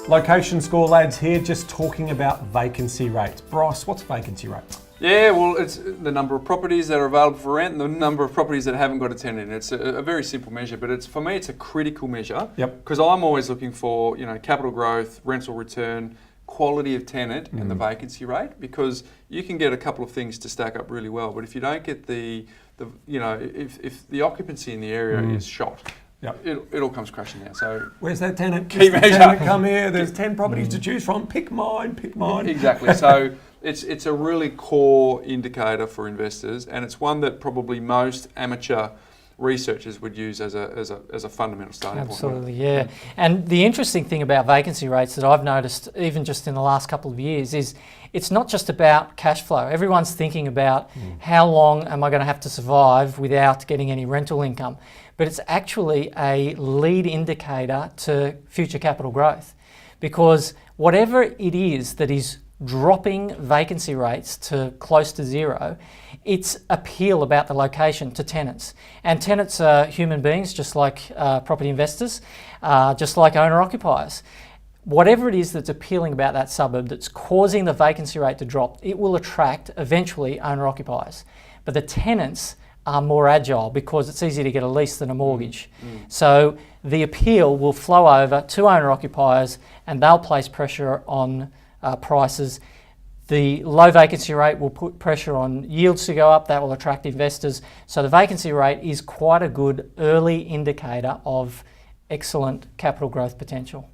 LocationScore lads here, just talking about vacancy rates. Bryce, what's vacancy rate? Yeah, well, it's the number of properties that are available for rent and the number of properties that haven't got a tenant in it. It's a very simple measure, but for me, it's a critical measure. Yep. Because I'm always looking for, capital growth, rental return, quality of tenant, and the vacancy rate, because you can get a couple of things to stack up really well, but if you don't get if the occupancy in the area is shot, yep, it all comes crashing down. So where's that tenant? Key measure. Tenant come here. There's 10 properties to choose from. Pick mine. Pick mine. Exactly. So it's a really core indicator for investors, and it's one that probably most amateur researchers would use as a fundamental starting point. Absolutely, yeah. And the interesting thing about vacancy rates that I've noticed, even just in the last couple of years, is it's not just about cash flow. Everyone's thinking about how long am I going to have to survive without getting any rental income. But it's actually a lead indicator to future capital growth, because whatever it is that is dropping vacancy rates to close to zero, it's appeal about the location to tenants. And tenants are human beings, just like property investors, just like owner-occupiers. Whatever it is that's appealing about that suburb that's causing the vacancy rate to drop, it will attract eventually owner-occupiers. But the tenants are more agile because it's easier to get a lease than a mortgage. So the appeal will flow over to owner-occupiers and they'll place pressure on prices. The low vacancy rate will put pressure on yields to go up. That will attract investors. So the vacancy rate is quite a good early indicator of excellent capital growth potential.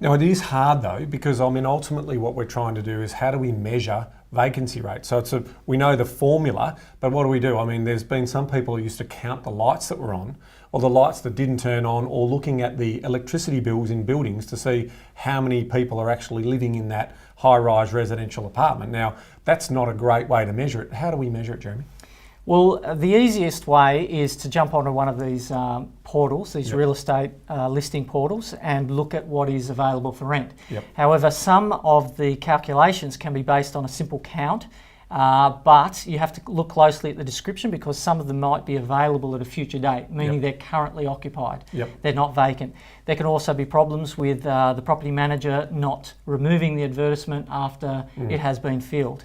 Now it is hard though, because ultimately what we're trying to do is how do we measure vacancy rate? So we know the formula, but what do? There's been some people who used to count the lights that were on, or the lights that didn't turn on, or looking at the electricity bills in buildings to see how many people are actually living in that high-rise residential apartment. Now, that's not a great way to measure it. How do we measure it, Jeremy? Well, the easiest way is to jump onto one of these portals, these real estate listing portals, and look at what is available for rent. Yep. However, some of the calculations can be based on a simple count, but you have to look closely at the description, because some of them might be available at a future date, meaning they're currently occupied. They're not vacant. There can also be problems with the property manager not removing the advertisement after it has been filled.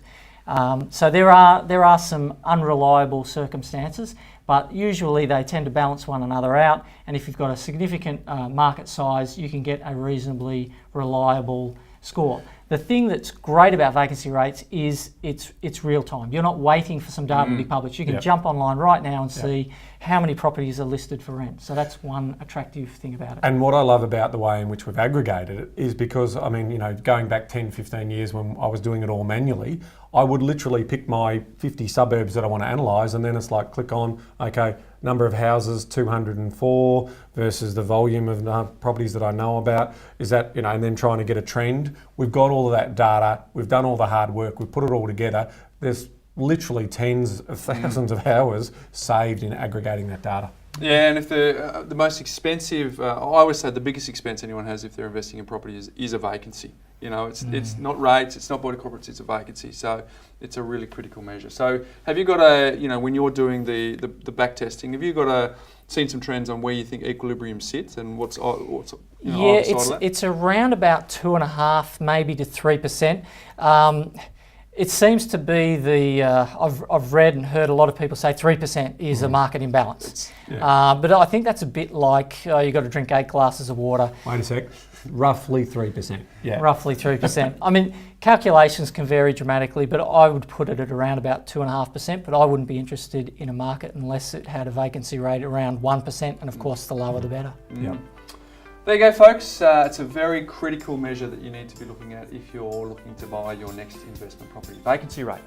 So there are some unreliable circumstances, but usually they tend to balance one another out, and if you've got a significant market size, you can get a reasonably reliable score. The thing that's great about vacancy rates is it's real time. You're not waiting for some data to be published. You can jump online right now and see how many properties are listed for rent. So that's one attractive thing about it. And what I love about the way in which we've aggregated it is because, going back 10, 15 years when I was doing it all manually, I would literally pick my 50 suburbs that I want to analyse, and then it's like click on, okay, number of houses, 204 versus the volume of properties that I know about. Is that, and then trying to get a trend. We've got all of that data. We've done all the hard work. We've put it all together. There's literally tens of thousands of hours saved in aggregating that data. Yeah, and if the most expensive, I always say the biggest expense anyone has if they're investing in property is a vacancy. It's not rates, it's not body corporates, it's a vacancy. So it's a really critical measure. So have you got when you're doing the back testing, have you got seen some trends on where you think equilibrium sits and what's it's around about 2.5%, maybe to 3%. It seems to be I've read and heard a lot of people say 3% is a market imbalance. But I think that's a bit like you've got to drink 8 glasses of water. Wait a sec. Roughly 3%. Yeah. Roughly 3%. Calculations can vary dramatically, but I would put it at around about 2.5%, but I wouldn't be interested in a market unless it had a vacancy rate around 1%, and of course the lower the better. There you go, folks. It's a very critical measure that you need to be looking at if you're looking to buy your next investment property. Vacancy rate.